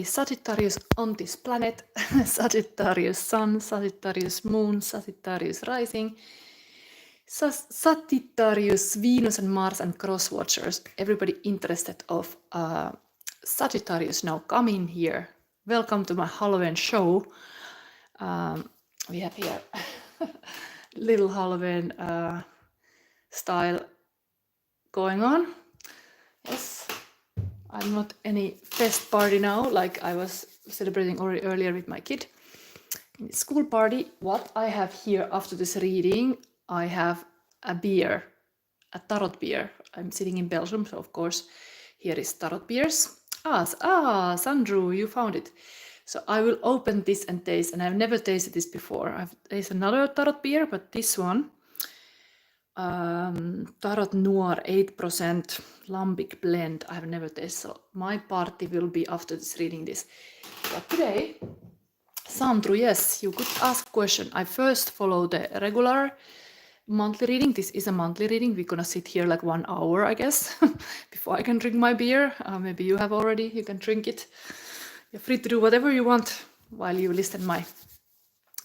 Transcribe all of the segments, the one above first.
Sagittarius on this planet, Sagittarius Sun, Sagittarius Moon, Sagittarius Rising, Sagittarius Venus and Mars and cross watchers. Everybody interested of Sagittarius now come in here. Welcome to my Halloween show. We have here little Halloween style going on. Yes. I'm not any fest party now, like I was celebrating already earlier with my kid in the school party. What I have here after this reading, I have a beer, a tarot beer. I'm sitting in Belgium, so of course here is tarot beers. Sandru, you found it. So I will open this and taste, and I've never tasted this before. I've tasted another tarot beer, but this one, Tarot Noir 8% Lambic blend. I have never tasted, so my party will be after this reading this. But today, Sandru, yes, you could ask a question. I first follow the regular monthly reading. This is a monthly reading. We're gonna sit here like 1 hour, I guess, before I can drink my beer. Maybe you have already, you can drink it. You're free to do whatever you want while you listen my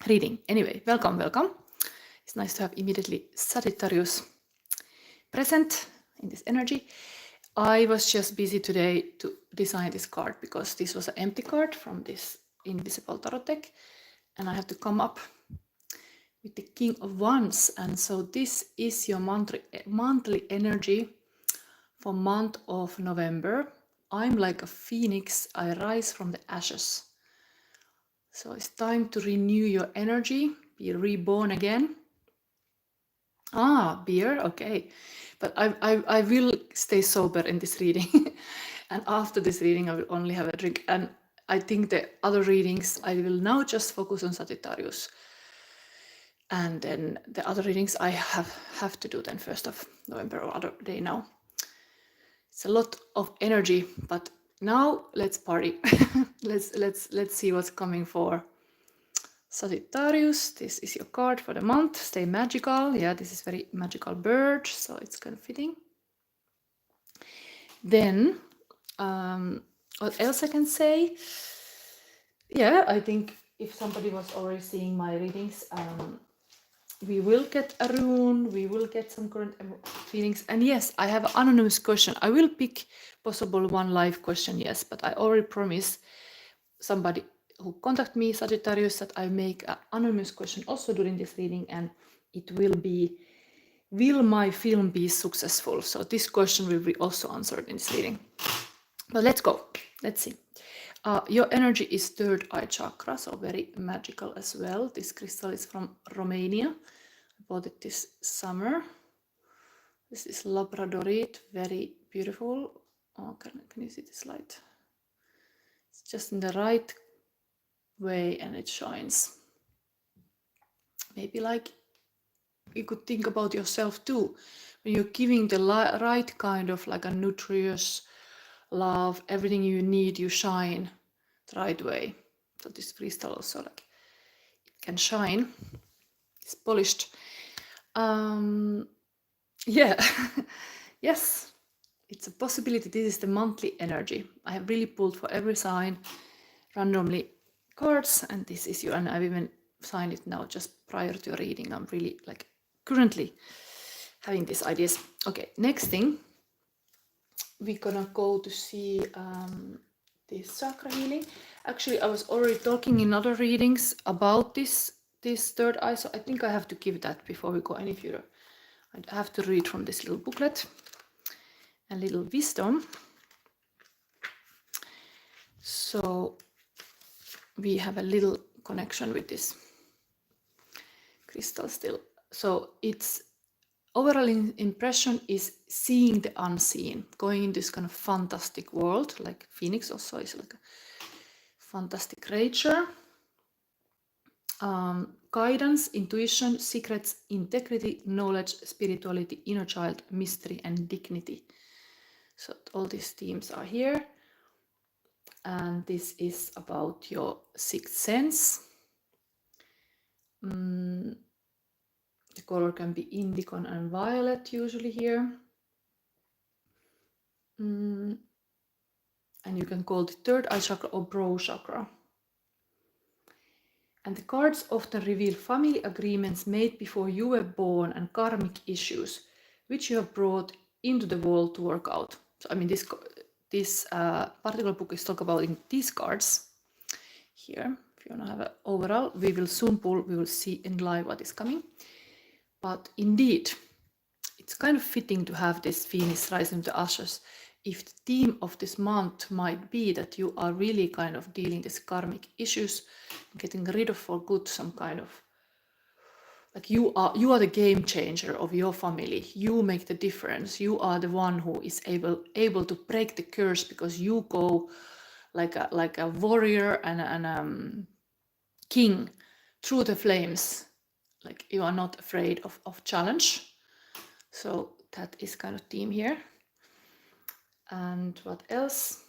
reading. Anyway, welcome, welcome. It's nice to have immediately Sagittarius present in this energy. I was just busy today to design this card because this was an empty card from this invisible tarot deck, and I have to come up with the King of Wands. And so this is your monthly energy for month of November. I'm like a phoenix. I rise from the ashes. So it's time to renew your energy, be reborn again. Beer, okay. But I will stay sober in this reading. And after this reading, I will only have a drink. And I think the other readings, I will now just focus on Sagittarius. And then the other readings I have to do then 1st of November or other day now. It's a lot of energy, but now let's party. let's see what's coming for Sagittarius. This is your card for the month. Stay magical. Yeah, this is very magical bird, so it's kind of fitting. Then, what else I can say? Yeah, I think if somebody was already seeing my readings, we will get a rune, we will get some current feelings. And yes, I have an anonymous question. I will pick possible one live question, yes, but I already promised somebody who contact me, Sagittarius, that I make an anonymous question also during this reading, and it will be, will my film be successful? So this question will be also answered in this reading. But let's go. Let's see. Your energy is third eye chakra, so very magical as well. This crystal is from Romania. I bought it this summer. This is Labradorite, very beautiful. Oh, can you see this light? It's just in the right way and it shines. Maybe like you could think about yourself too. When you're giving the right kind of like a nutritious love, everything you need, you shine the right way. So this crystal also like it can shine. It's polished. Yeah. Yes, it's a possibility. This is the monthly energy. I have really pulled for every sign randomly cards, and this is you. And I've even signed it now just prior to a reading. I'm really like currently having these ideas. Okay, next thing, we're gonna go to see this chakra healing. Actually, I was already talking in other readings about this third eye, so I think I have to give that before we go any further. I have to read from this little booklet, a little wisdom. So we have a little connection with this crystal still. So its overall impression is seeing the unseen, going in this kind of fantastic world, like Phoenix also is like a fantastic creature. Guidance, intuition, secrets, integrity, knowledge, spirituality, inner child, mystery, and dignity. So all these themes are here. And this is about your sixth sense. The color can be indigo and violet usually here. And you can call it third eye chakra or brow chakra. And the cards often reveal family agreements made before you were born and karmic issues which you have brought into the world to work out. So I mean, this particular book is talk about in these cards here. If you want to have an overall, we will soon pull, we will see in live what is coming. But indeed, it's kind of fitting to have this Phoenix rising to ashes if the theme of this month might be that you are really kind of dealing with karmic issues, getting rid of for good some kind of, like you are the game changer of your family. You make the difference. You are the one who is able to break the curse because you go like a warrior and king through the flames. Like you are not afraid of challenge. So that is kind of theme here. And what else?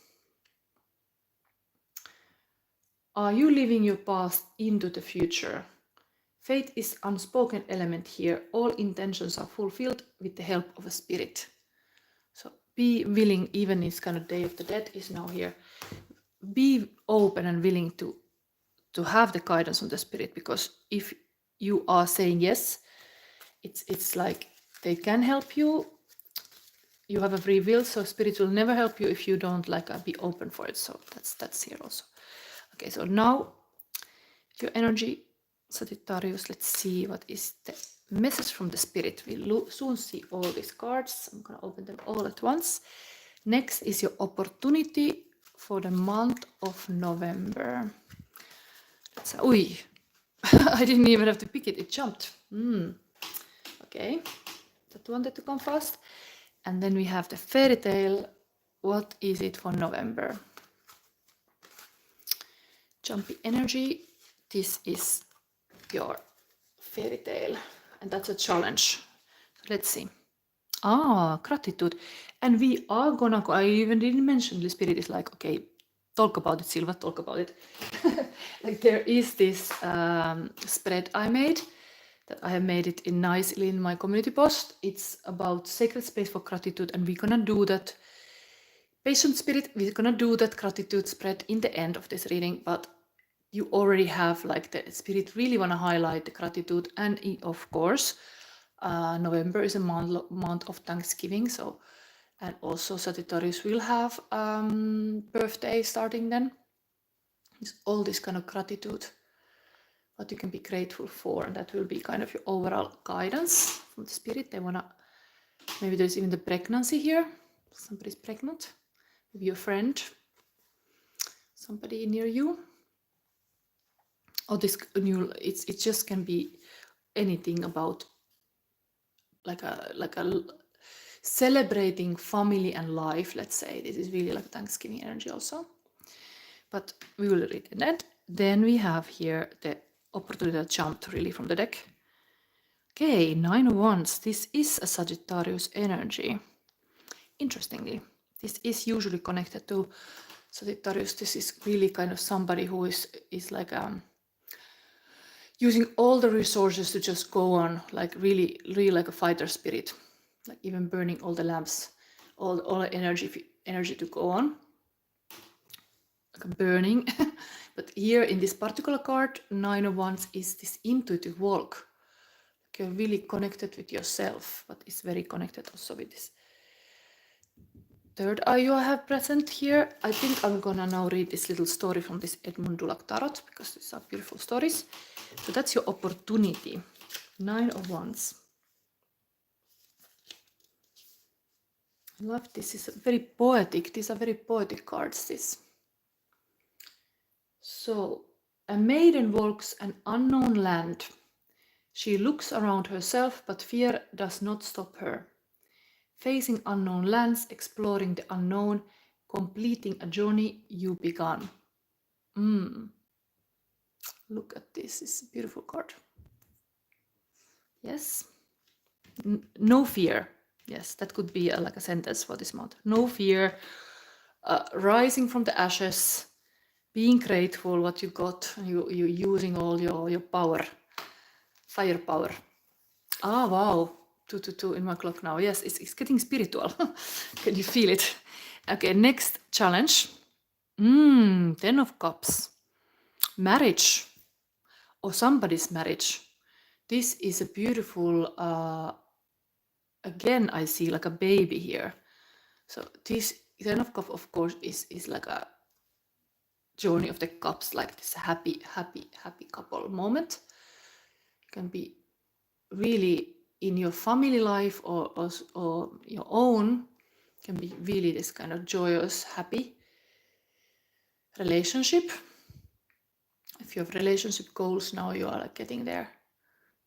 Are you living your past into the future? Fate is unspoken element here. All intentions are fulfilled with the help of a spirit. So be willing, even this kind of Day of the Dead is now here. Be open and willing to have the guidance from the spirit, because if you are saying yes, it's like they can help you. You have a free will, so spirit will never help you if you don't be open for it. So that's here also. Okay, so now your energy, Sagittarius, let's see what is the message from the spirit. We'll soon see all these cards. I'm gonna open them all at once. Next is your opportunity for the month of November. Ui, I didn't even have to pick it, it jumped. Okay, that wanted to come fast. And then we have the fairy tale. What is it for November? Jumpy energy. This is your fairy tale, and that's a challenge. So let's see. Gratitude. And we are gonna, I even didn't mention, the spirit is like, okay, talk about it, Silva, talk about it. Like there is this spread I made, that I have made it in nicely in my community post. It's about sacred space for gratitude, and we're gonna do that. Patient spirit, we're gonna do that gratitude spread in the end of this reading, but you already have like the spirit really want to highlight the gratitude. And of course, November is a month of Thanksgiving. So, and also Sagittarius will have birthday starting then. It's all this kind of gratitude, what you can be grateful for. And that will be kind of your overall guidance from the spirit. They want to, maybe there's even the pregnancy here. Somebody's pregnant. Maybe your friend, somebody near you. Or this new, it just can be anything about like a celebrating family and life, let's say. This is really like Thanksgiving energy also. But we will read that. Then we have here the opportunity that jumped really from the deck. Okay, 9 of Wands. This is a Sagittarius energy. Interestingly, this is usually connected to Sagittarius. This is really kind of somebody who is like using all the resources to just go on, like really like a fighter spirit, like even burning all the lamps, all the energy to go on, like burning. But here in this particular card, 9 of Wands is this intuitive walk. Like you're really connected with yourself, but it's very connected also with this third eye you have present here. I think I'm gonna now read this little story from this Edmund Dulac Tarot, because these are beautiful stories. So that's your opportunity. 9 of Wands. I love this. It's very poetic. These are very poetic cards, this. So, a maiden walks an unknown land. She looks around herself, but fear does not stop her. Facing unknown lands, exploring the unknown, completing a journey you began. Look at this. It's a beautiful card. Yes. No fear. Yes, that could be like a sentence for this month. No fear. Rising from the ashes. Being grateful what you got. You using all your power. Firepower. Wow. 222 in my clock now. Yes, it's getting spiritual. Can you feel it? Okay, next challenge. Ten of Cups. Marriage or somebody's marriage. This is a beautiful, again, I see like a baby here. So this Ten of Cups, of course, is like a journey of the cups, like this happy couple moment. It can be really in your family life or your own. It can be really this kind of joyous, happy relationship. If you have relationship goals now, you are like getting there.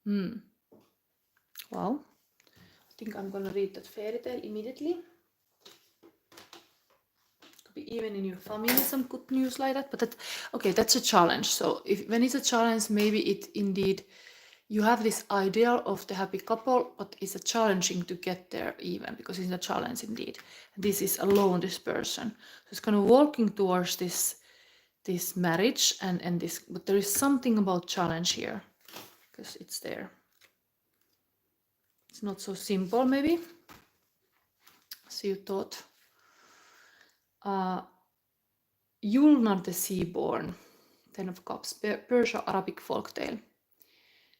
Wow. I think I'm gonna read that fairy tale immediately. Could be even in your family some good news like that. But that's a challenge. So when it's a challenge, maybe it indeed you have this ideal of the happy couple, but it's challenging to get there even because it's a challenge indeed. This is alone, this person. So it's kind of walking towards this marriage and this, but there is something about challenge here because it's there. It's not so simple maybe. So you thought. Yulnar the Seaborn, Ten of Cups, Persia Arabic folktale.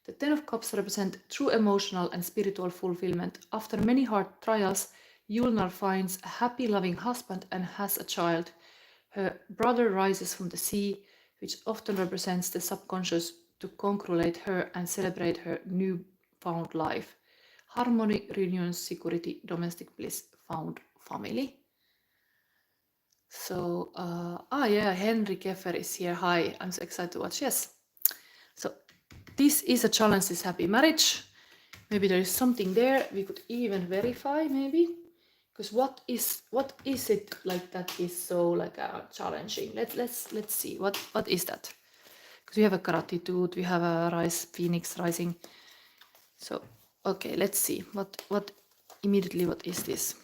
The Ten of Cups represent true emotional and spiritual fulfillment. After many hard trials, Yulnar finds a happy, loving husband and has a child. Her brother rises from the sea, which often represents the subconscious, to congratulate her and celebrate her newfound life. Harmony, reunions, security, domestic bliss, found family. So, yeah, Henry Keffer is here. Hi, I'm so excited to watch. Yes. So, this is a challenge, this happy marriage. Maybe there is something there we could even verify, maybe. Because what is it like that is so like challenging? Let's see. What is that? Because we have a gratitude, we have a phoenix rising. So, okay, let's see. What is this?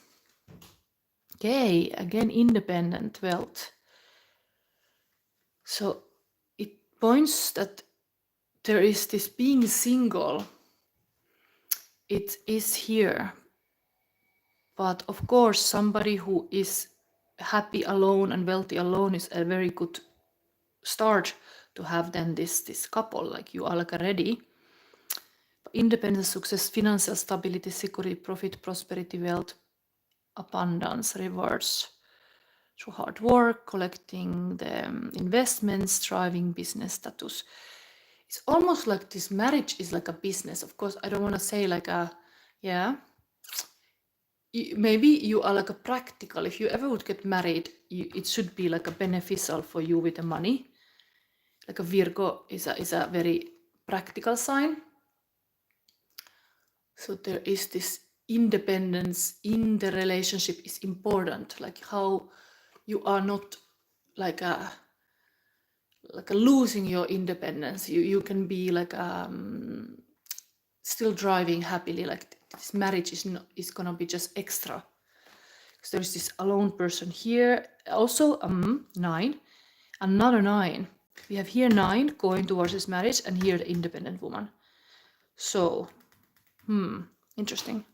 Okay, again, independent wealth. So it points that there is this being single. It is here. But of course, somebody who is happy alone and wealthy alone is a very good start to have then this couple, like you are like ready. Independence, success, financial stability, security, profit, prosperity, wealth, abundance, rewards through hard work, collecting the investments, driving business status. It's almost like this marriage is like a business. Of course, I don't want to say like maybe you are like a practical. If you ever would get married, it should be like a beneficial for you with the money. Like a Virgo is a very practical sign. So there is this independence in the relationship is important. Like how you are not like a losing your independence. You can be like still driving happily. Like this marriage is gonna be just extra. Because there is this alone person here. Also 9, another 9. We have here 9 going towards this marriage, and here the independent woman. So, interesting.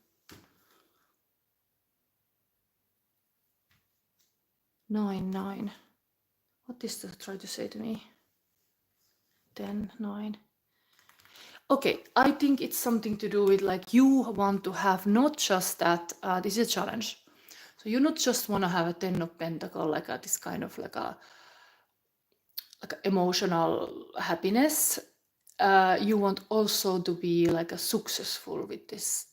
9. What is that trying to say to me? 10, 9. Okay, I think it's something to do with like you want to have not just that, this is a challenge. So you not just want to have a 10 of Pentacle, like this kind of like a emotional happiness. You want also to be like a successful with this,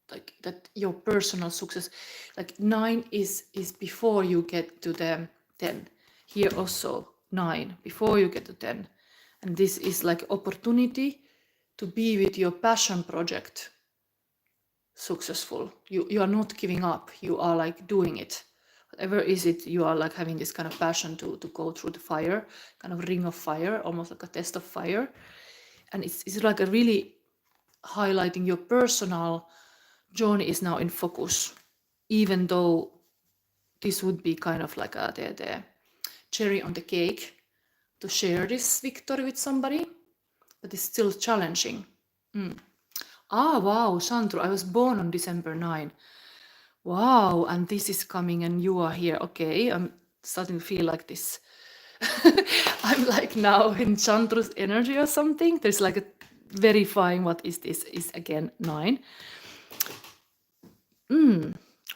like that your personal success. Like 9 is before you get to the 10. Here also 9 before you get to 10, and this is like opportunity to be with your passion project successful. You are not giving up. You are like doing it. Whatever is it, you are like having this kind of passion to go through the fire, kind of ring of fire, almost like a test of fire. And it's like a really highlighting your personal journey is now in focus, even though this would be kind of like the cherry on the cake to share this victory with somebody, but it's still challenging. Wow, Sandro, I was born on December 9. Wow, and this is coming and you are here. Okay, starting to feel like this. I'm like now in Chandru's energy or something. There's like a verifying what is this is again 9.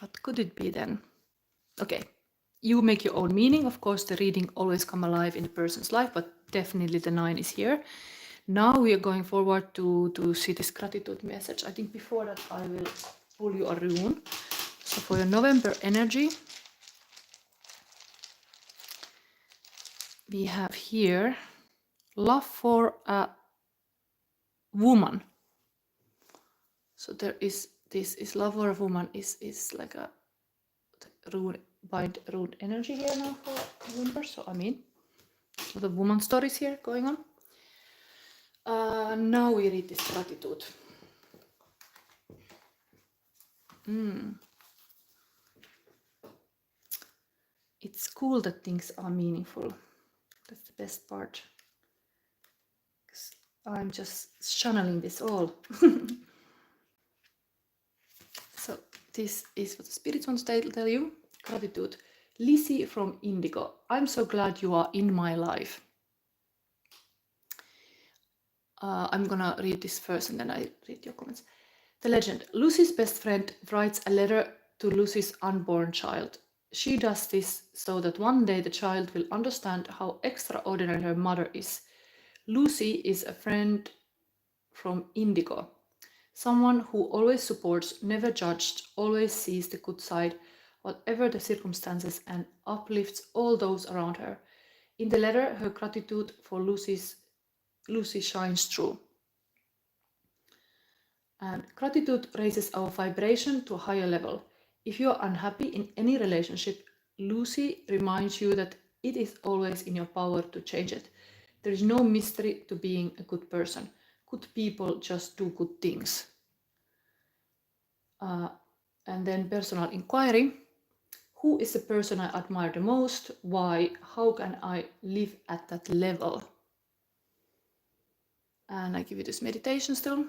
What could it be then? Okay, you make your own meaning. Of course, the reading always come alive in a person's life, but definitely the 9 is here. Now we are going forward to see this gratitude message. I think before that I will pull you a rune. So for your November energy, we have here love for a woman. So there is this is love for a woman is like a rune bind rune energy here now for November. So I mean, the woman stories here going on. Now we read this gratitude. It's cool that things are meaningful. That's the best part. I'm just channeling this all. So this is what the spirits want to tell you. Gratitude. Lizzie from Indigo. I'm so glad you are in my life. I'm gonna read this first and then I read your comments. The legend. Lucy's best friend writes a letter to Lucy's unborn child. She does this so that one day the child will understand how extraordinary her mother is. Lucy is a friend from Indigo. Someone who always supports, never judged, always sees the good side, whatever the circumstances, and uplifts all those around her. In the letter, her gratitude for Lucy shines through. And gratitude raises our vibration to a higher level. If you are unhappy in any relationship, Lucy reminds you that it is always in your power to change it. There is no mystery to being a good person. Good people just do good things. And then personal inquiry. Who is the person I admire the most? Why? How can I live at that level? And I give you this meditation still.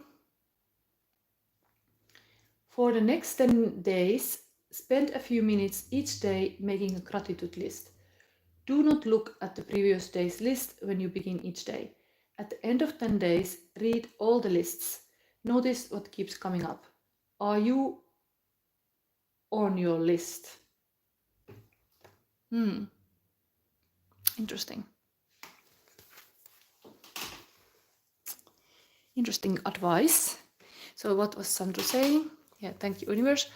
For the next 10 days, spend a few minutes each day making a gratitude list. Do not look at the previous day's list when you begin each day. At the end of 10 days, read all the lists. Notice what keeps coming up. Are you on your list? Interesting. Interesting advice. So what was Sandra saying? Yeah, thank you, universe.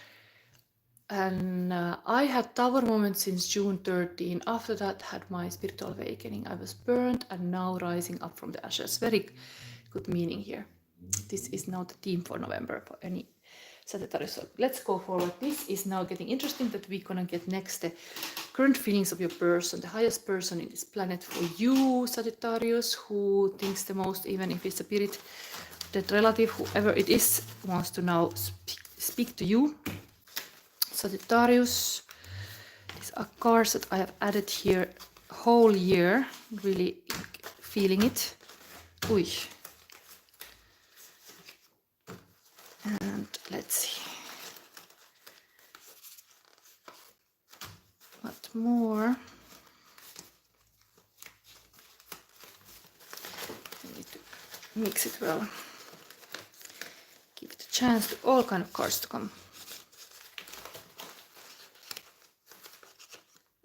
And I had tower moments since June 13. After that, had my spiritual awakening. I was burned and now rising up from the ashes. Very good meaning here. This is now the theme for November for any Sagittarius. So let's go forward. This is now getting interesting that we're gonna get next the current feelings of your person, the highest person in this planet for you, Sagittarius, who thinks the most, even if it's a spirit, that relative, whoever it is, wants to now speak to you. Sagittarius. These are cards that I have added here whole year, really feeling it. Ui. And let's see. What more? I need to mix it well. Give it a chance to all kind of cards to come.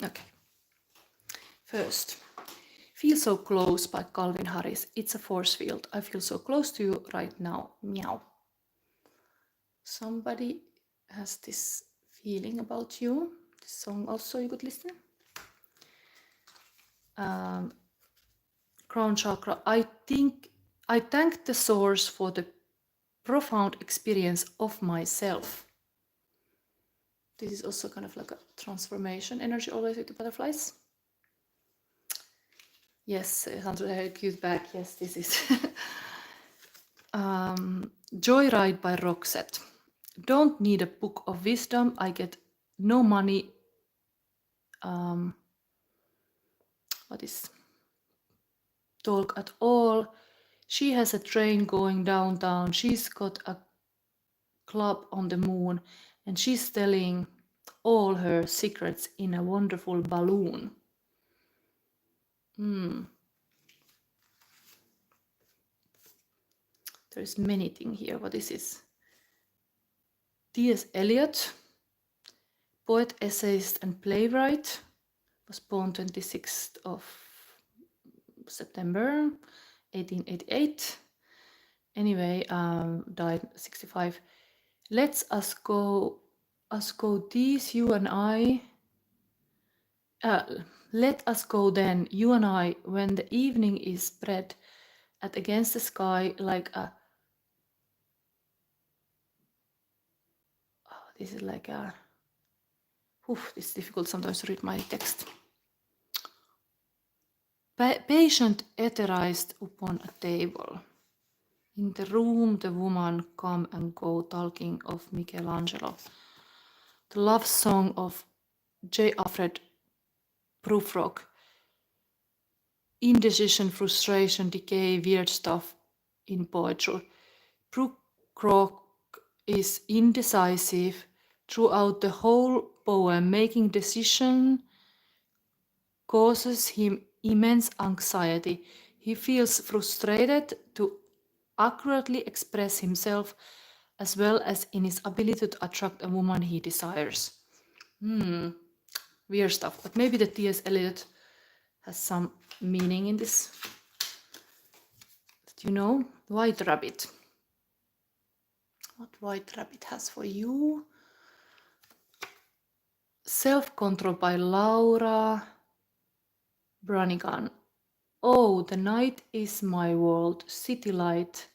Okay. First, Feel So Close by Calvin Harris. It's a force field. I feel so close to you right now. Meow. Somebody has this feeling about you. This song also you could listen. Crown chakra. I thank the source for the profound experience of myself. This is also kind of like a transformation energy always with the butterflies. Yes, Sandra, cute back. Yes, this is Joyride by Roxette. Don't need a book of wisdom. I get no money. What is talk at all? She has a train going downtown. She's got a club on the moon, and she's telling all her secrets in a wonderful balloon. There's many things here. What is this? T.S. Eliot, poet, essayist, and playwright, was born 26th of September 1888. Anyway, died 65. Let us go these, you and I. Let us go then, you and I, when the evening is spread at against the sky like a. Oh, this is like a. Oof, it's difficult sometimes to read my text. Patient etherized upon a table. In the room the woman come and go talking of Michelangelo. The love song of J. Alfred Prufrock. Indecision, frustration, decay, weird stuff in poetry. Prufrock is indecisive throughout the whole poem. Making decision causes him immense anxiety. He feels frustrated to accurately express himself as well as in his ability to attract a woman he desires. Weird stuff, but maybe the T.S. Eliot has some meaning in this. Did you know? White Rabbit. What White Rabbit has for you? Self-Control by Laura Branigan. Oh, the night is my world. City light.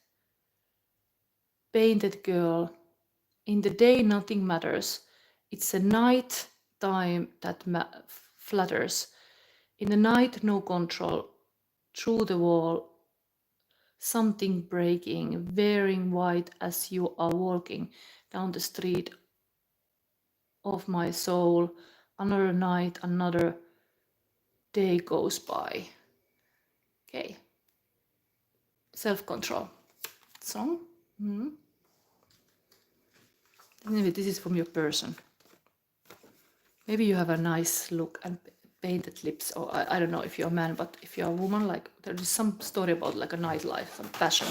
Painted girl. In the day nothing matters. It's a night time that flatters. In the night no control. Through the wall. Something breaking, wearing white as you are walking down the street of my soul. Another night, another day goes by. Okay. Self-Control song. Anyway, this is from your person. Maybe you have a nice look and painted lips, or I don't know if you're a man, but if you're a woman, like there is some story about like a nightlife, some passion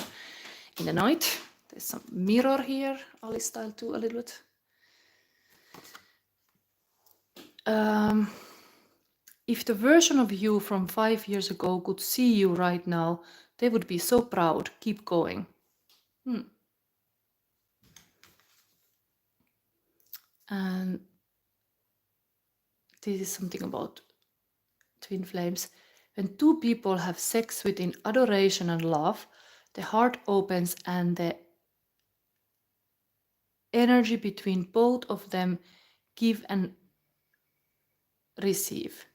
in the night. There's some mirror here, Alice style too, a little bit. If the version of you from 5 years ago could see you right now, they would be so proud. Keep going. And this is something about twin flames. When two people have sex within adoration and love, the heart opens and the energy between both of them give and receive.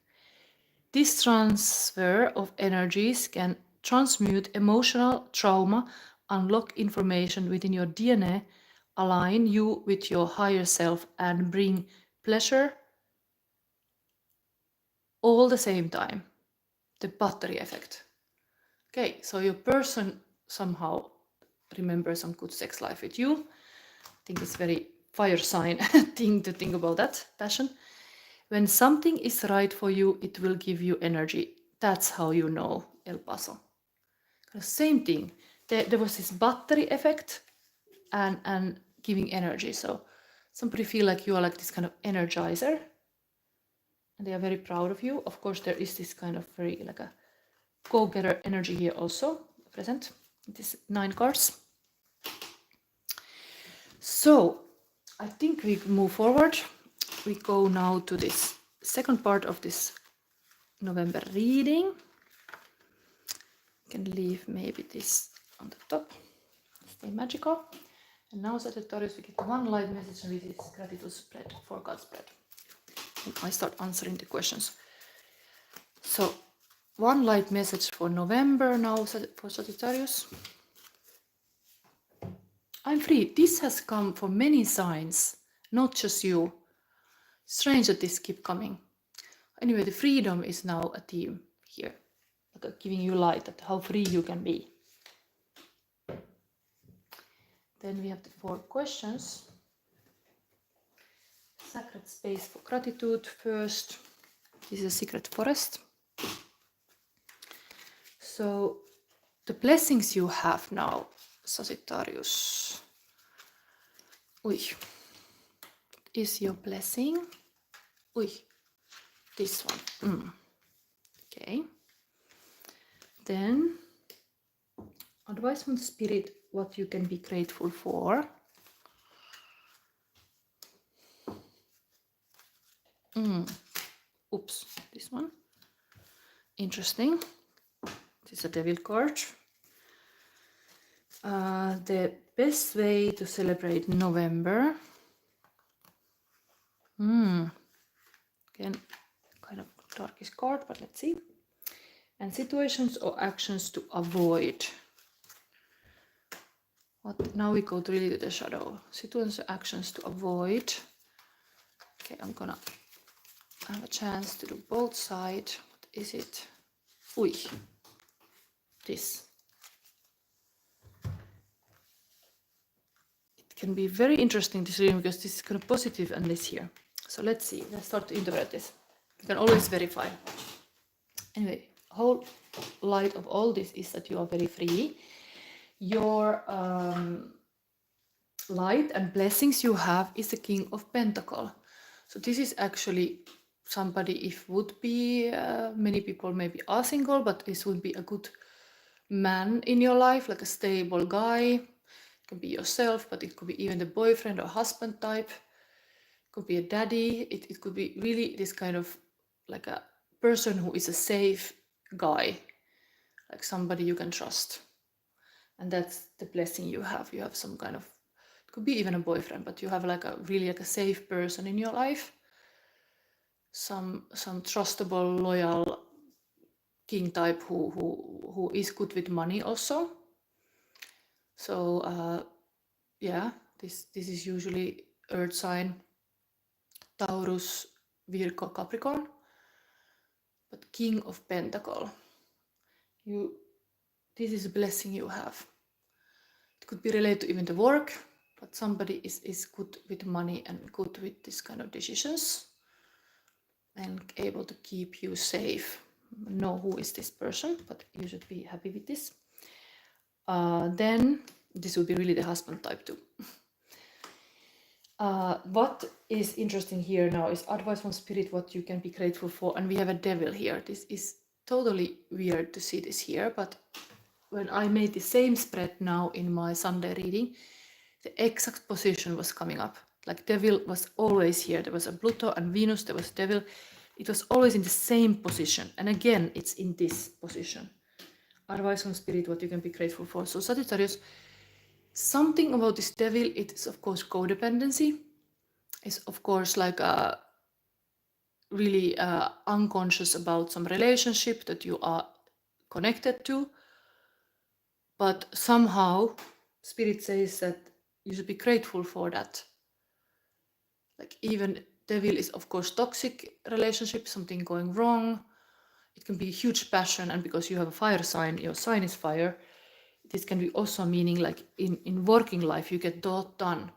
This transfer of energies can transmute emotional trauma, unlock information within your DNA, align you with your higher self, and bring pleasure all the same time. The battery effect. Okay, so your person somehow remembers some good sex life with you. I think it's very fire sign thing to think about that, passion. When something is right for you, it will give you energy. That's how you know El Paso. Same thing. There was this battery effect and giving energy. So somebody feel like you are like this kind of energizer. And they are very proud of you. Of course, there is this kind of very like a go-getter energy here also present. This 9 cards. So I think we move forward. We go now to this second part of this November reading. Can leave maybe this on the top. Stay magical. And now, Sagittarius, we get one light message with this gratitude spread, 4 card spread. And I start answering the questions. So, one light message for November now for Sagittarius. I'm free. This has come for many signs, not just you. Strange that this keep coming. Anyway, the freedom is now a theme here, like giving you light at how free you can be. Then we have the 4 questions. Sacred space for gratitude first. This is a secret forest. So the blessings you have now, Sagittarius. Is your blessing? This one. Okay. Then advice from the spirit, what you can be grateful for. This one. Interesting. This is a devil card. The best way to celebrate November. Again, kind of darkish card, but let's see. And situations or actions to avoid. Now we go really to the shadow. Situations or actions to avoid. Okay, I'm gonna have a chance to do both sides. What is it? This. It can be very interesting this reading because this is kind of positive and this here. So let's see. Let's start to interpret this. You can always verify. Anyway, whole light of all this is that you are very free. Your light and blessings you have is the King of Pentacles. So this is actually somebody, if would be, many people maybe are single, but this would be a good man in your life, like a stable guy. It can be yourself, but it could be even the boyfriend or husband type. It could be a daddy. It could be really this kind of like a person who is a safe guy, like somebody you can trust. And that's the blessing you have. You have some kind of, it could be even a boyfriend, but you have like a really like a safe person in your life. Some trustable, loyal king type who is good with money also. So yeah, this is usually earth sign, Taurus, Virgo, Capricorn. But King of Pentacles, this is a blessing you have. It could be related to even the work, but somebody is good with money and good with this kind of decisions and able to keep you safe. Know who is this person, but you should be happy with this. Then this will be really the husband type too. What is interesting here now is advice from spirit, what you can be grateful for. And we have a devil here. This is totally weird to see this here, but when I made the same spread now in my Sunday reading, the exact position was coming up. Like devil was always here. There was a Pluto and Venus, there was devil. It was always in the same position. And again, it's in this position. Advice from spirit, what you can be grateful for. So Sagittarius, something about this devil, it is of course codependency. It's of course like a really unconscious about some relationship that you are connected to. But somehow spirit says that you should be grateful for that. Like even devil is of course toxic relationship, something going wrong. It can be huge passion, and because you have a fire sign, your sign is fire, this can be also meaning like in working life you get lot done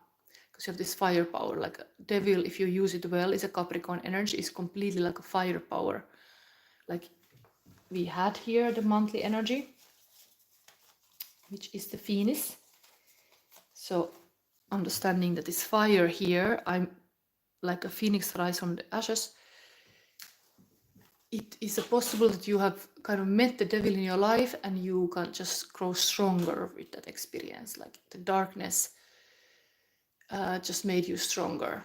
because you have this firepower. Like devil, if you use it well, is a Capricorn energy, is completely like a firepower. Like we had here the monthly energy, which is the Phoenix. So understanding that this fire here, I'm like a phoenix rise from the ashes. It is possible that you have kind of met the devil in your life and you can just grow stronger with that experience. Like the darkness just made you stronger.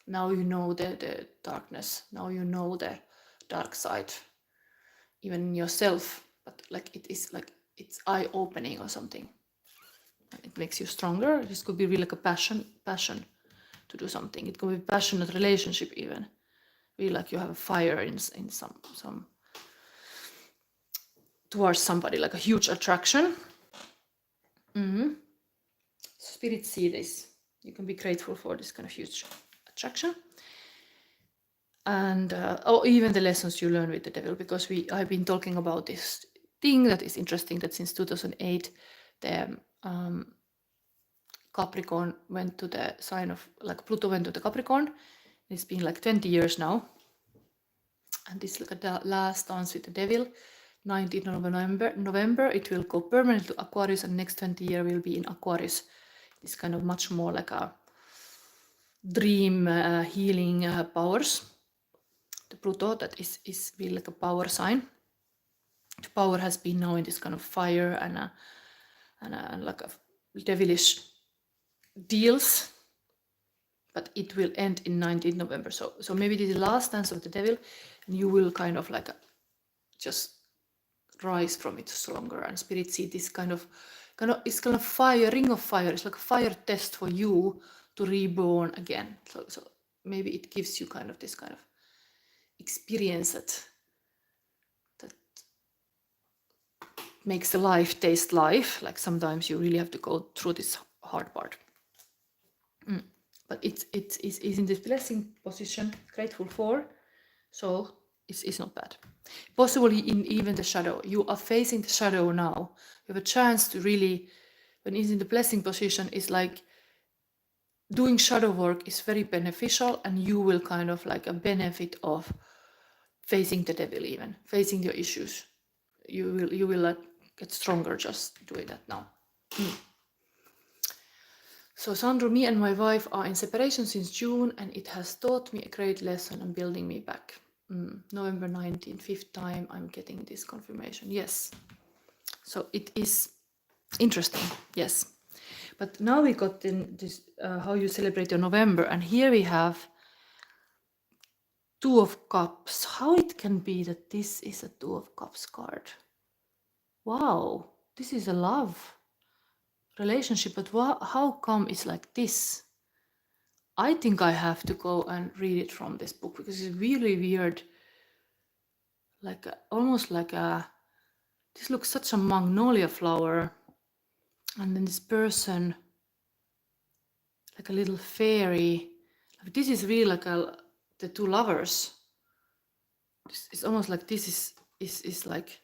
Now you know the darkness. Now you know the dark side, even in yourself. But like it is like it's eye-opening or something. And it makes you stronger. This could be really like a passion to do something. It could be passionate relationship even. Really like you have a fire in some towards somebody, like a huge attraction. Spirit see this. You can be grateful for this kind of huge attraction. And even the lessons you learn with the devil, because I've been talking about this thing that is interesting, that since 2008 the Capricorn went to the sign of, like Pluto went to the Capricorn, It's been like 20 years now. And this is like the last dance with the devil, 19th of November. It will go permanent to Aquarius, and next 20 year will be in Aquarius. It's kind of much more like a dream healing powers. The Pluto, that is really like a power sign. The power has been now in this kind of fire and like a devilish deals, but it will end in 19th November. So maybe this is the last dance of the devil, and you will kind of like just rise from it stronger. And spirit see this kind of it's kind of fire, ring of fire. It's like a fire test for you to reborn again. So maybe it gives you kind of this kind of experience that makes the life taste life. Like sometimes you really have to go through this hard part. But it's in this blessing position, grateful for, so it's not bad. Possibly in even the shadow, you are facing the shadow now. You have a chance to really, when it's in the blessing position, it's like doing shadow work is very beneficial, and you will kind of like a benefit of facing the devil, even facing your issues. You will like get stronger just doing that now. So Sandro, me and my wife are in separation since June, and it has taught me a great lesson and building me back. November 19th, 5th time I'm getting this confirmation. Yes. So it is interesting. Yes. But now we got in this how you celebrate your November, and here we have Two of Cups. How it can be that this is a Two of Cups card? Wow, this is a love relationship, but how come it's like this? I think I have to go and read it from this book, because it's really weird. Like almost like this looks such a magnolia flower, and then this person like a little fairy. Like, this is really like the two lovers. It's almost like this is like,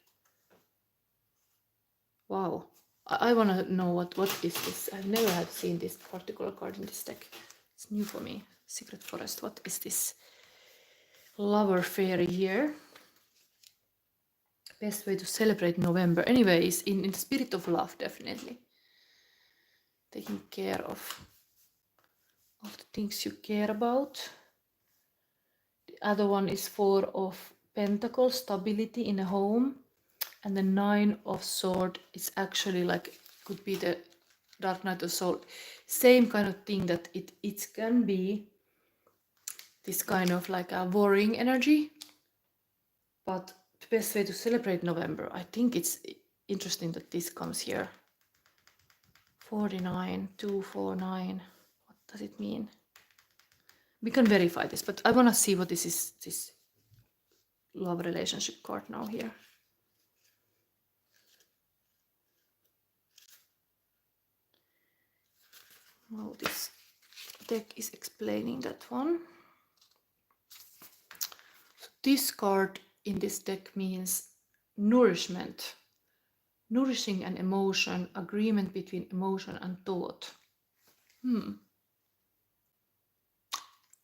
wow. I want to know what is this. I've never had seen this particular card in this deck. It's new for me. Secret Forest. What is this lover fairy here? Best way to celebrate November. Anyways, in the spirit of love, definitely. Taking care of the things you care about. The other one is Four of Pentacles, stability in a home. And the Nine of Swords is actually like, could be the Dark Night of Soul. Same kind of thing, that it can be this kind of like a worrying energy. But the best way to celebrate November, I think it's interesting that this comes here. 49, 249. What does it mean? We can verify this, but I want to see what this is, this love relationship card now here. Well, this deck is explaining that one. So this card in this deck means nourishment. Nourishing an emotion, agreement between emotion and thought.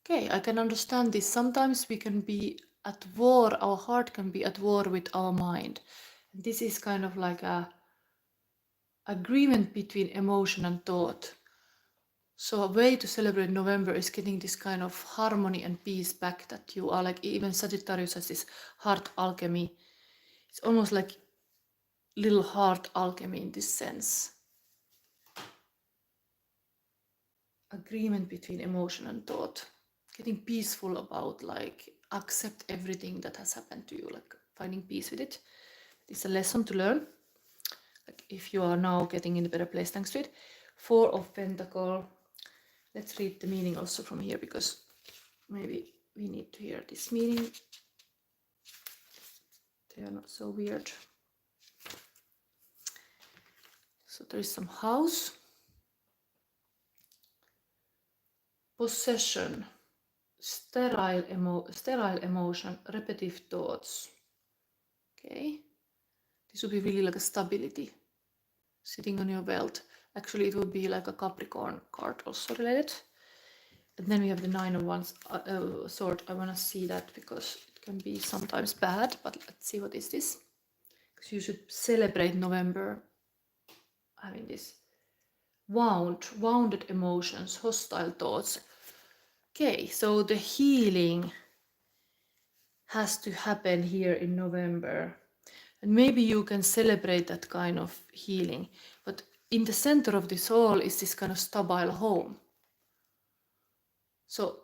Okay, I can understand this. Sometimes we can be at war, our heart can be at war with our mind. And this is kind of like a agreement between emotion and thought. So a way to celebrate November is getting this kind of harmony and peace back, that you are like, even Sagittarius has this heart alchemy. It's almost like little heart alchemy in this sense. Agreement between emotion and thought. Getting peaceful about, like, accept everything that has happened to you, like finding peace with it. It's a lesson to learn. Like if you are now getting in a better place thanks to it. Four of Pentacles. Let's read the meaning also from here, because maybe we need to hear this meaning. They are not so weird. So there is some house. Possession. Sterile emotion, repetitive thoughts. Okay. This would be really like a stability. Sitting on your belt. Actually, it would be like a Capricorn card also related. And then we have the Nine of Wands sword. I want to see that because it can be sometimes bad, but let's see what is this. Because you should celebrate November having this wounded emotions, hostile thoughts. Okay, so the healing has to happen here in November. And maybe you can celebrate that kind of healing. But in the center of this all is this kind of stable home. So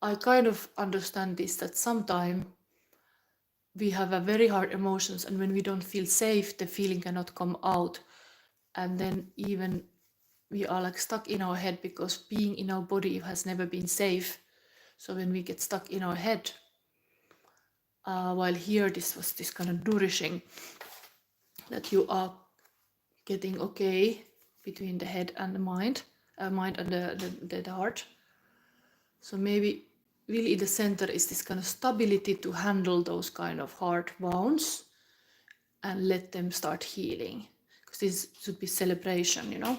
I kind of understand this, that sometimes we have a very hard emotions, and when we don't feel safe, the feeling cannot come out. And then even we are like stuck in our head because being in our body has never been safe. So when we get stuck in our head, while here this was this kind of nourishing, that you are getting okay between the head and the mind and the heart. So maybe really the center is this kind of stability to handle those kind of heart wounds and let them start healing, because this should be celebration, you know.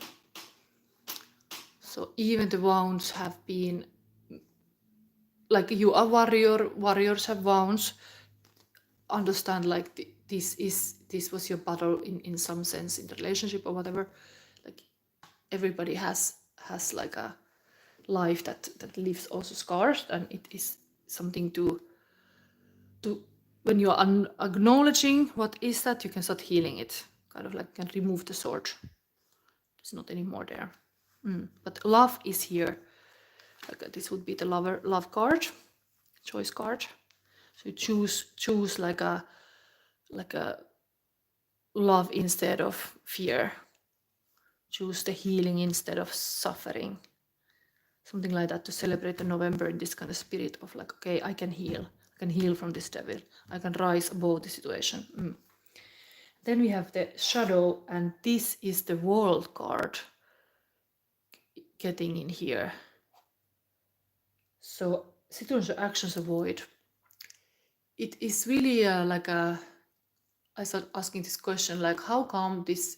So even the wounds have been, like, you are warriors have wounds. Understand, like, this was your battle in some sense in the relationship or whatever. Like, everybody has like a life that leaves also scars, and it is something to when you are acknowledging what is that, you can start healing it, kind of like can remove the sword. It's not anymore there. But love is here. Like, this would be the love card, choice card. So you choose like a love instead of fear. Choose the healing instead of suffering. Something like that, to celebrate the November in this kind of spirit of like, okay, I can heal from this devil. I can rise above the situation. Then we have the shadow, and this is the world card getting in here. So situations, actions, avoid. It is really I start asking this question, like, how come this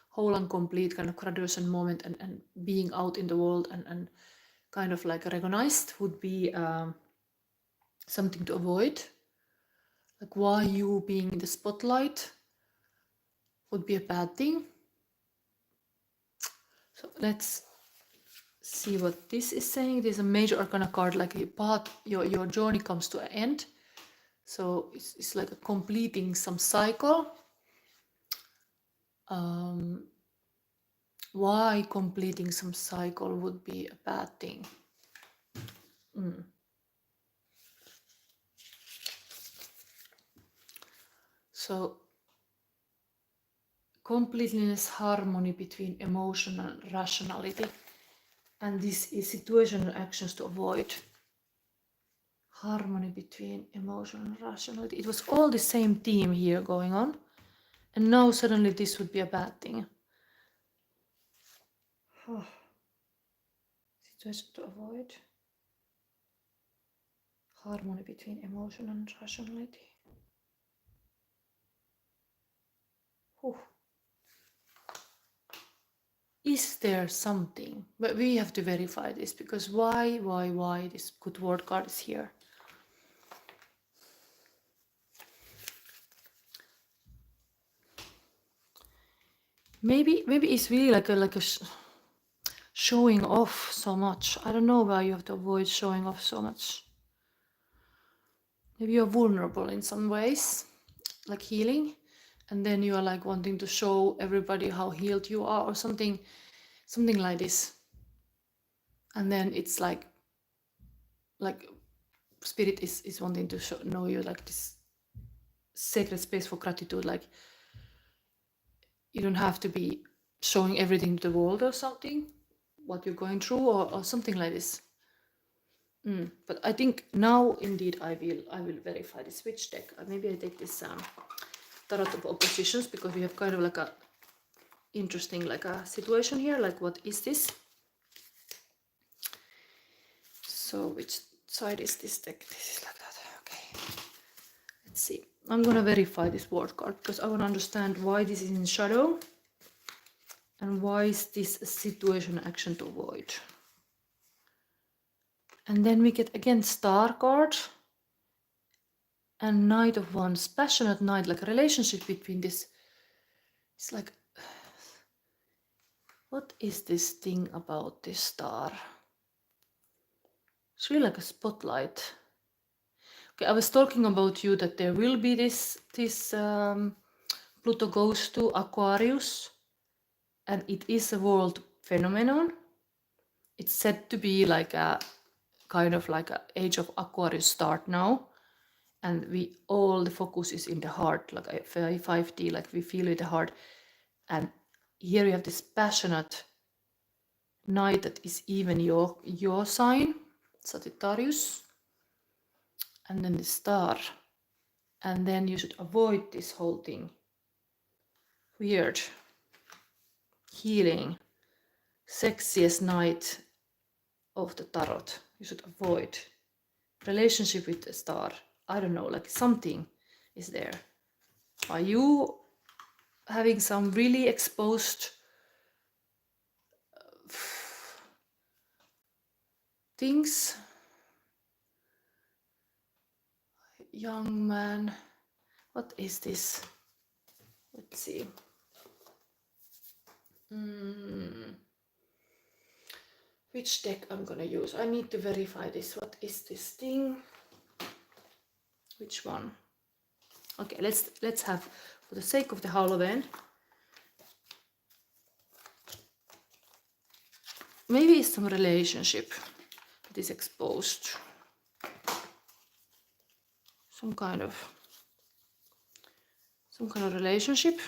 whole and complete kind of graduation moment and being out in the world and kind of like recognized would be something to avoid? Like, why you being in the spotlight would be a bad thing? So let's see what this is saying. There's a major arcana card, like your journey comes to an end. So it's like a completing some cycle. Why completing some cycle would be a bad thing? So completeness, harmony between emotion and rationality, and this is situational actions to avoid. Harmony between emotion and rationality. It was all the same theme here going on, and now suddenly this would be a bad thing. Situation to avoid. Harmony between emotion and rationality. Is there something? But we have to verify this, because why this good word card is here? Maybe it's really like a showing off so much. I don't know why you have to avoid showing off so much. Maybe you're vulnerable in some ways, like healing, and then you are like wanting to show everybody how healed you are, or something like this. And then it's like spirit is wanting to know you, like this sacred space for gratitude. Like, you don't have to be showing everything to the world or something, what you're going through, or something like this. But I think now indeed I will verify this switch deck. Maybe I take this Tarot of Oppositions, because we have kind of like a interesting like a situation here. Like, what is this? So which side is this deck? This is like that. Okay. Let's see. I'm gonna verify this word card, because I want to understand why this is in shadow, and why is this a situation action to avoid. And then we get again Star card and Knight of Wands, passionate knight, like a relationship between this. It's like, what is this thing about this star? It's really like a spotlight. Okay, I was talking about you that there will be this Pluto goes to Aquarius, and it is a world phenomenon. It's said to be like a kind of like a age of Aquarius start now, and we all the focus is in the heart, like 5D, like we feel it the heart. And here you have this passionate knight that is even your sign, Sagittarius, and then the star, and then you should avoid this whole thing. Weird, healing, sexiest knight of the tarot. You should avoid relationship with the star. I don't know, like something is there. Are you having some really exposed things? Young man, what is this? Let's see. Which deck I'm gonna use? I need to verify this. What is this thing? Which one? Okay, let's have, for the sake of the Halloween, maybe it's some relationship that is exposed. Some kind of relationship.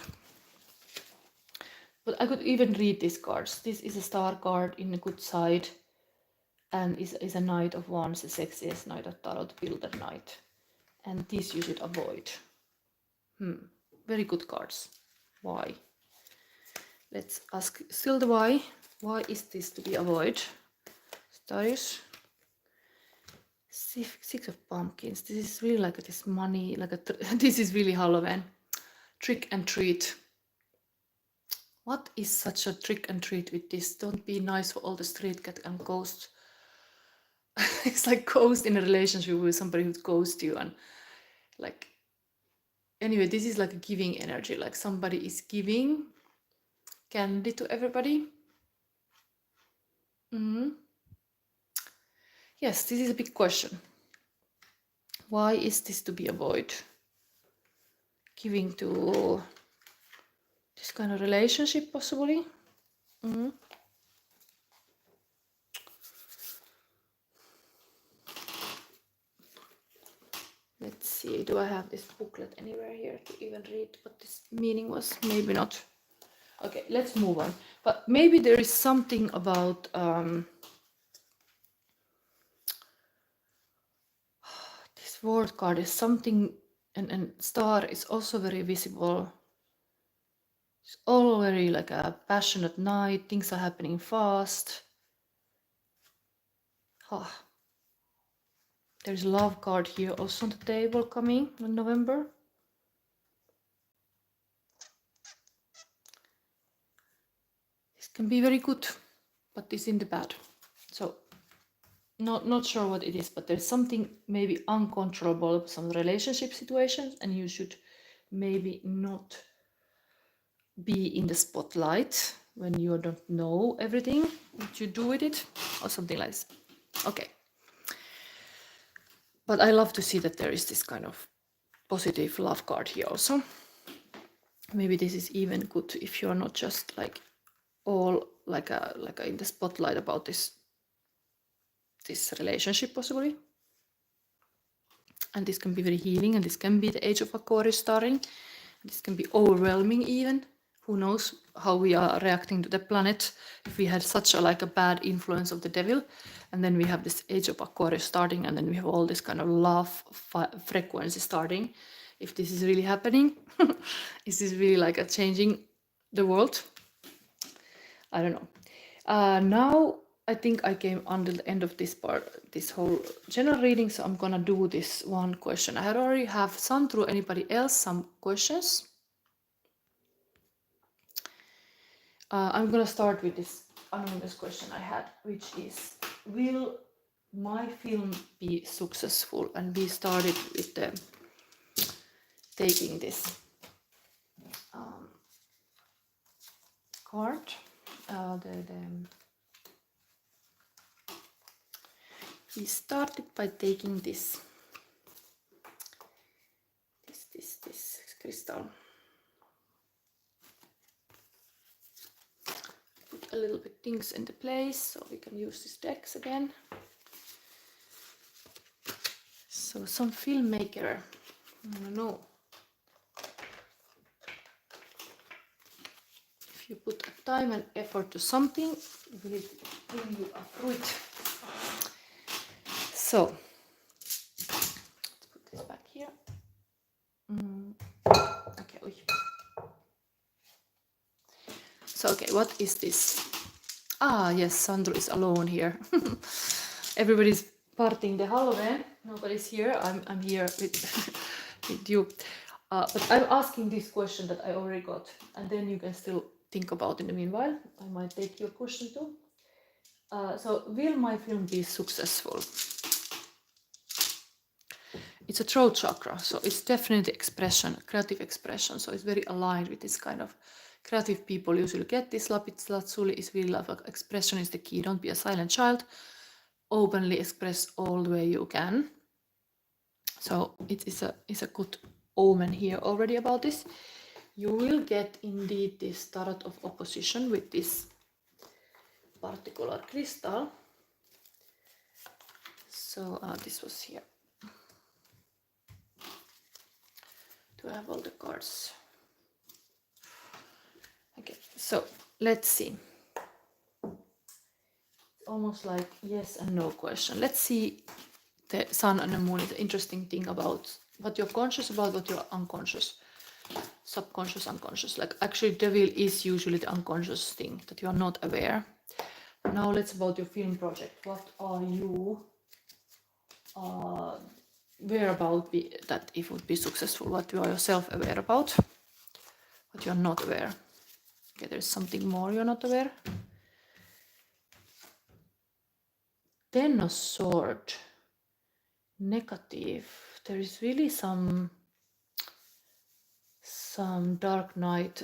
But I could even read these cards. This is a star card in a good side, and is a Knight of Wands, the sexiest knight of tarot, builder knight. And this you should avoid. Very good cards. Why? Let's ask still the why. Why is this to be avoided? Sagittarius. Six of Pumpkins. This is really like this money, like this is really Halloween. Trick and treat. What is such a trick and treat with this? Don't be nice for all the street cat and ghost. It's like ghost in a relationship with somebody who ghosts you, and like, anyway, this is like a giving energy, like somebody is giving candy to everybody. Yes, this is a big question. Why is this to be avoided? Giving to this kind of relationship, possibly. Let's see, do I have this booklet anywhere here to even read what this meaning was? Maybe not. Okay, let's move on. But maybe there is something about this word card is something, and star is also very visible. It's all very like a passionate night. Things are happening fast. There's a love card here also on the table coming in November. This can be very good, but it's in the bad. So not sure what it is, but there's something maybe uncontrollable, some relationship situations, and you should maybe not be in the spotlight when you don't know everything what you do with it, or something like this. Okay. But I love to see that there is this kind of positive love card here also. Maybe this is even good if you're not just like all like a in the spotlight about this relationship, possibly. And this can be very healing, and this can be the age of Aquarius starting. This can be overwhelming even. Who knows how we are reacting to the planet if we had such a like a bad influence of the devil, and then we have this age of Aquarius starting, and then we have all this kind of love frequency starting. If this is really happening, is this really like a changing the world? I don't know. Now I think I came until the end of this part, this whole general reading, so I'm gonna do this one question. I had already have some through anybody else some questions. I'm gonna start with this anonymous question I had, which is, will my film be successful? And we started with the taking this card. We started by taking this crystal. Put a little bit things into place so we can use these decks again. So some filmmaker, I don't know. If you put time and effort to something, will it bring you a fruit? So let's put this back here. Okay. So okay, what is this? Ah yes, Sandro is alone here. Everybody's partying the Halloween. Nobody's here. I'm here with with you. But I'm asking this question that I already got, and then you can still think about in the meanwhile. I might take your question too. So will my film be successful? It's a throat chakra, so it's definitely expression, creative expression. So it's very aligned with this kind of creative people usually get this. Lapis lazuli is really like expression is the key. Don't be a silent child. Openly express all the way you can. So it is a good omen here already about this. You will get indeed this tarot of opposition with this particular crystal. So this was here. Do I have all the cards? Okay, so let's see. Almost like yes and no question. Let's see the sun and the moon is the interesting thing about what you're conscious about, what you're unconscious, subconscious, unconscious. Like actually devil is usually the unconscious thing that you are not aware. Now let's about your film project. What are you aware about that it would be successful? What you are yourself aware about? What you are not aware? Okay, there's something more you're not aware. Ten of Swords. Negative. There is really some dark night.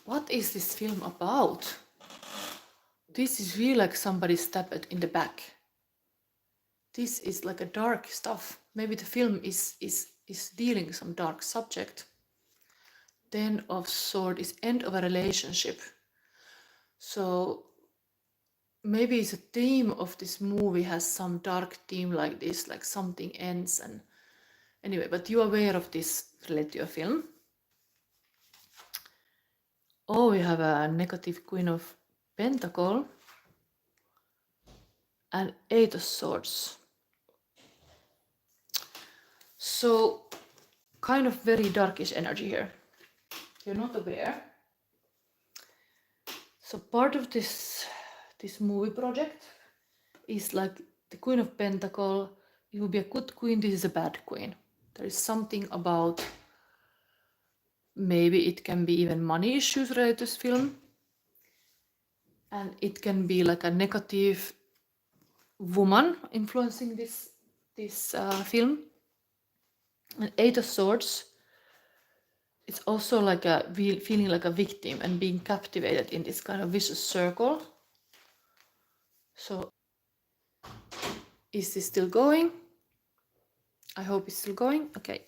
What is this film about? This is really like somebody stabbed in the back. This is like a dark stuff. Maybe the film is dealing some dark subject. Ten of Swords is end of a relationship. So maybe it's a theme of this movie has some dark theme like this, like something ends and anyway, but you are aware of this related to your film. Oh, we have a negative Queen of Pentacle and Eight of Swords. So kind of very darkish energy here. You're not aware. So part of this movie project is like the Queen of Pentacle. It will be a good queen, this is a bad queen. There is something about, maybe it can be even money issues related to this film. And it can be like a negative woman influencing this film. And Eight of Swords, it's also like a feeling like a victim and being captivated in this kind of vicious circle. So is this still going? I hope it's still going. Okay,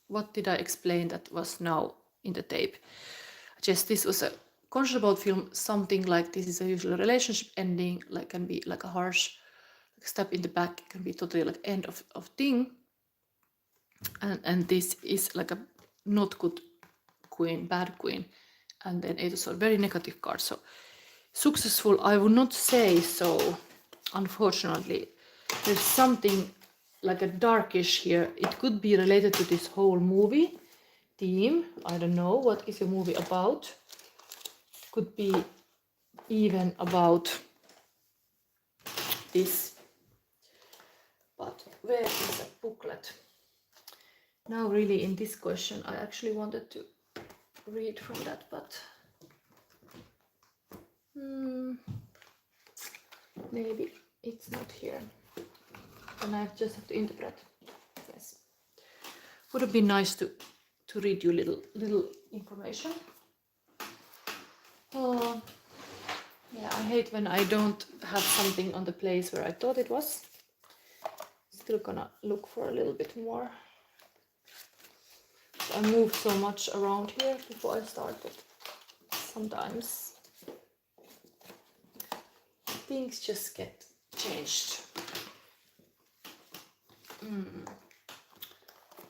what did I explain that was now in the tape? Just this was a conscious about film, something like this is a usual relationship ending, like can be like a harsh step in the back, can be totally like end of thing. And this is like a not good queen, bad queen, and then Eight of Swords, very negative card. So successful, I would not say so. Unfortunately, there's something like a darkish here. It could be related to this whole movie theme. I don't know what is the movie about. Could be even about this. But where is the booklet? Now really in this question I actually wanted to read from that, but maybe it's not here. And I just have to interpret. Yes. Would have been nice to read you little information. Oh, yeah, I hate when I don't have something on the place where I thought it was. Still gonna look for a little bit more. I moved so much around here before I started. Sometimes things just get changed.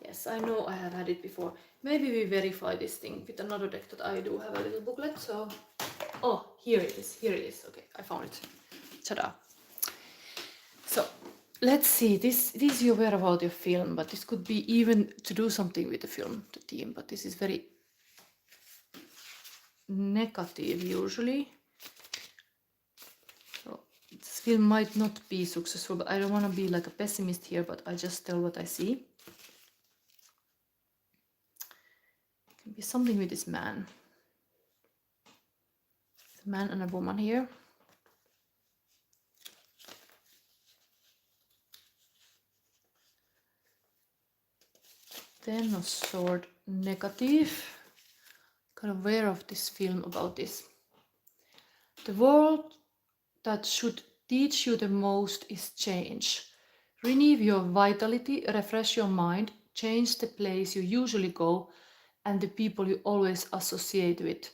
Yes, I know I have had it before. Maybe we verify this thing with another deck that I do have a little booklet. So, oh, here it is. Here it is. Okay, I found it. Ta-da! So let's see. This you're aware about your film, but this could be even to do something with the film, the theme. But this is very negative usually. So this film might not be successful, but I don't want to be like a pessimist here. But I just tell what I see. It can be something with this man. A man and a woman here. Ten of Swords, negative. Kind of aware of this film about this. The world that should teach you the most is change. Renew your vitality, refresh your mind, change the place you usually go and the people you always associate with.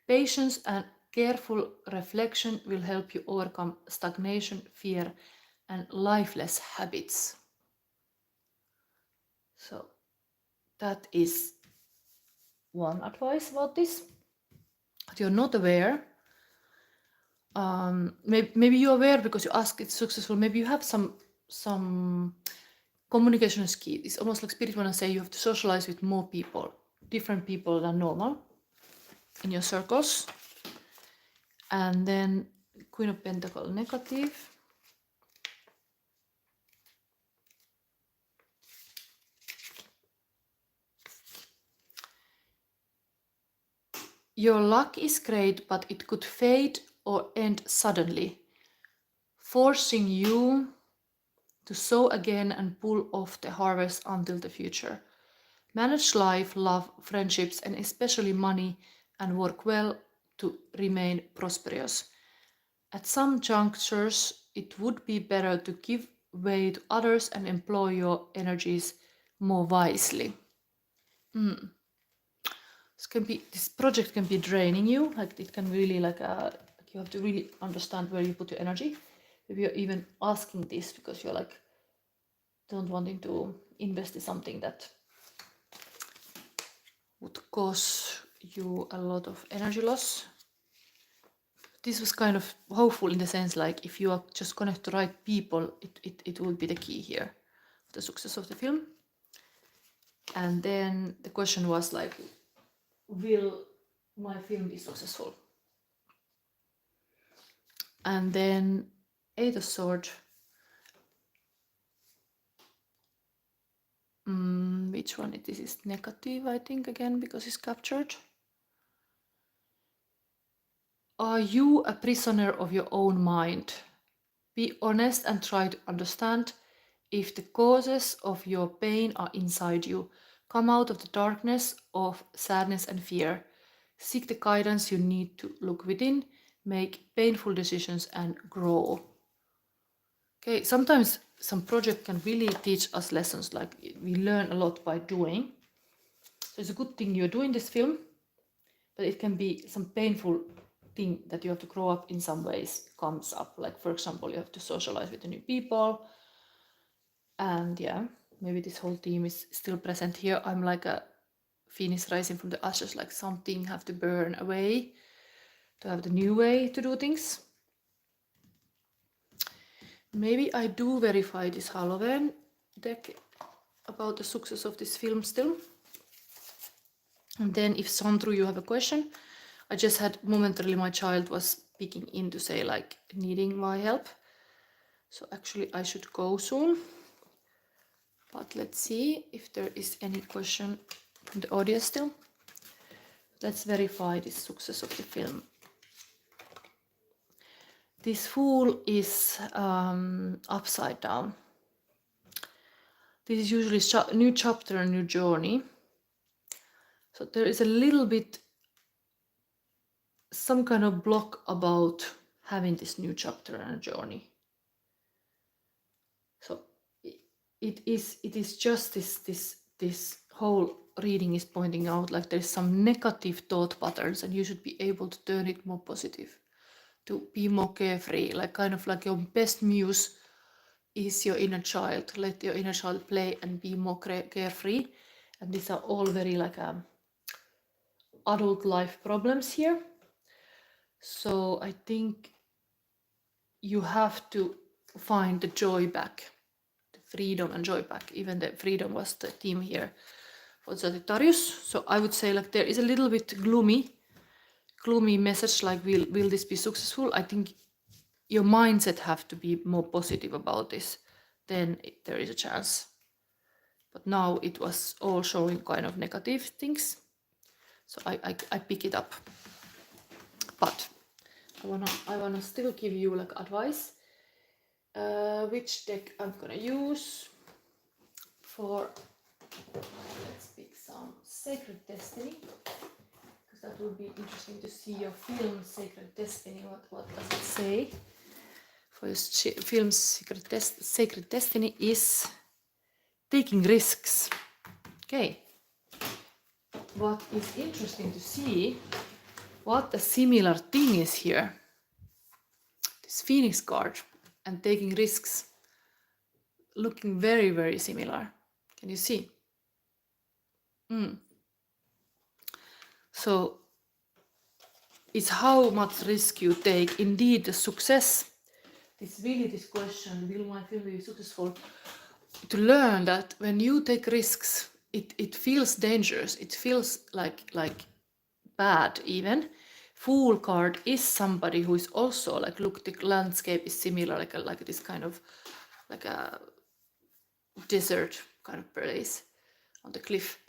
Patience and careful reflection will help you overcome stagnation, fear, and lifeless habits. So that is one advice about this. But you're not aware. Maybe you're aware because you ask it's successful. Maybe you have some communication is key. It's almost like spirit when I say you have to socialize with more people, different people than normal in your circles. And then Queen of Pentacles, negative. Your luck is great, but it could fade or end suddenly, forcing you to sow again and pull off the harvest until the future. Manage life, love, friendships, and especially money, and work well to remain prosperous. At some junctures, it would be better to give way to others and employ your energies more wisely. This project can be draining you. Like it can really you have to really understand where you put your energy. Maybe you're even asking this because you're like don't wanting to invest in something that would cause you a lot of energy loss. This was kind of hopeful in the sense like if you are just connect to right people, it will be the key here for the success of the film. And then the question was like, will my film be successful? And then Eight of Swords. Which one? This is negative, I think, again, because it's captured. Are you a prisoner of your own mind? Be honest and try to understand if the causes of your pain are inside you. Come out of the darkness of sadness and fear. Seek the guidance you need to look within, make painful decisions, and grow. Okay, sometimes some project can really teach us lessons, like we learn a lot by doing. So it's a good thing you're doing this film, but it can be some painful thing that you have to grow up in some ways comes up. Like for example, you have to socialize with the new people. And yeah, maybe this whole theme is still present here. I'm like a phoenix rising from the ashes, like something have to burn away to have the new way to do things. Maybe I do verify this Halloween deck about the success of this film still. And then if Sandro, you have a question, I just had momentarily my child was speaking in to say like needing my help. So actually I should go soon. But let's see if there is any question from the audience still. Let's verify the success of the film. This Fool is upside down. This is usually a new chapter, a new journey. So there is a little bit some kind of block about having this new chapter and a journey. So it is just this whole reading is pointing out like there's some negative thought patterns, and you should be able to turn it more positive, to be more carefree, like kind of like your best muse is your inner child. Let your inner child play and be more carefree. And these are all very like adult life problems here. So I think you have to find the joy back, the freedom and joy back. Even the freedom was the theme here for Sagittarius. So I would say like there is a little bit gloomy message, like will this be successful? I think your mindset have to be more positive about this, then there is a chance. But now it was all showing kind of negative things, so I pick it up. But I wanna still give you like advice. Which deck I'm gonna use for, let's pick some Sacred Destiny, because that would be interesting to see your film Sacred Destiny. What does it say? For your film Sacred Destiny is taking risks. Okay. What is interesting to see, what a similar thing is here. This Phoenix card and taking risks, looking very, very similar. Can you see? So it's how much risk you take. Indeed, the success. This question, will my film be successful? To learn that when you take risks, it feels dangerous. It feels like bad even. Fool card is somebody who is also like, look, the landscape is similar, like this kind of like a desert kind of place on the cliff.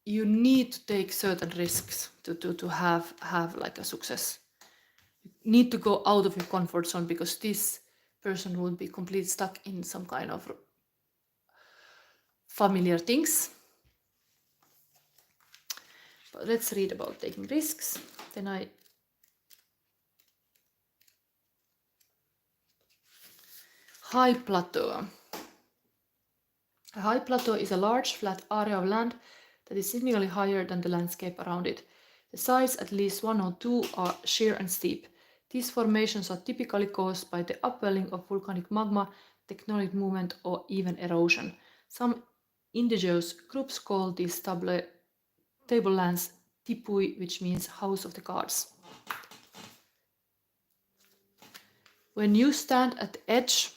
You need to take certain risks to have like a success. You need to go out of your comfort zone, because this person would be completely stuck in some kind of familiar things. But let's read about taking risks. Then High plateau. A high plateau is a large flat area of land that is significantly higher than the landscape around it. The sides, at least one or two, are sheer and steep. These formations are typically caused by the upwelling of volcanic magma, tectonic movement, or even erosion. Some indigenous groups call these tablelands tipui, which means house of the gods. When you stand at the edge,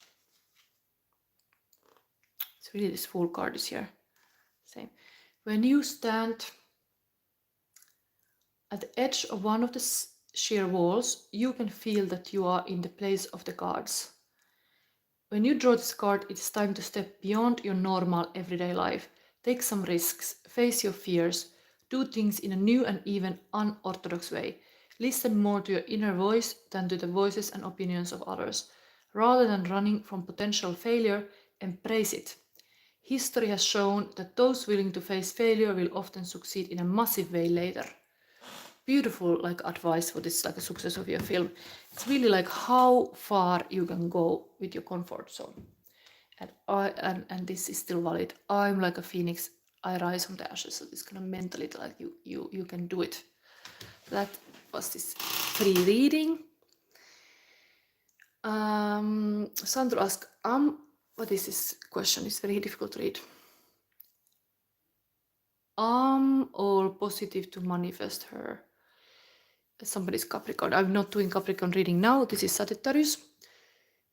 it's really this Fool card is here. Same. When you stand at the edge of one of the sheer walls, you can feel that you are in the place of the gods. When you draw this card, it's time to step beyond your normal everyday life. Take some risks, face your fears, do things in a new and even unorthodox way. Listen more to your inner voice than to the voices and opinions of others. Rather than running from potential failure, embrace it. History has shown that those willing to face failure will often succeed in a massive way later. Beautiful like advice for this like a success of your film. It's really like how far you can go with your comfort zone. And this is still valid. I'm like a phoenix. I rise from the ashes. So this kind of mentality, like you can do it. That was this free reading. Sandro asked, what is this question? It's very difficult to read. All positive to manifest her. Somebody's Capricorn. I'm not doing Capricorn reading now. This is Sagittarius.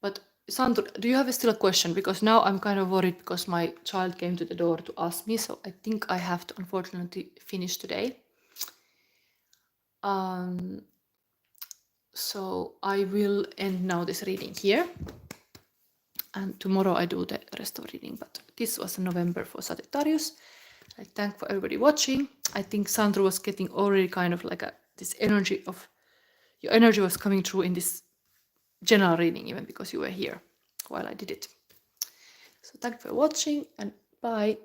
But Sandro, do you have still a question? Because now I'm kind of worried because my child came to the door to ask me. So I think I have to unfortunately finish today. So I will end now this reading here. And tomorrow I do the rest of the reading. But this was November for Sagittarius. I thank for everybody watching. I think Sandro was getting already kind of like this energy of your energy was coming through in this general reading, even because you were here while I did it. So thank you for watching, and bye.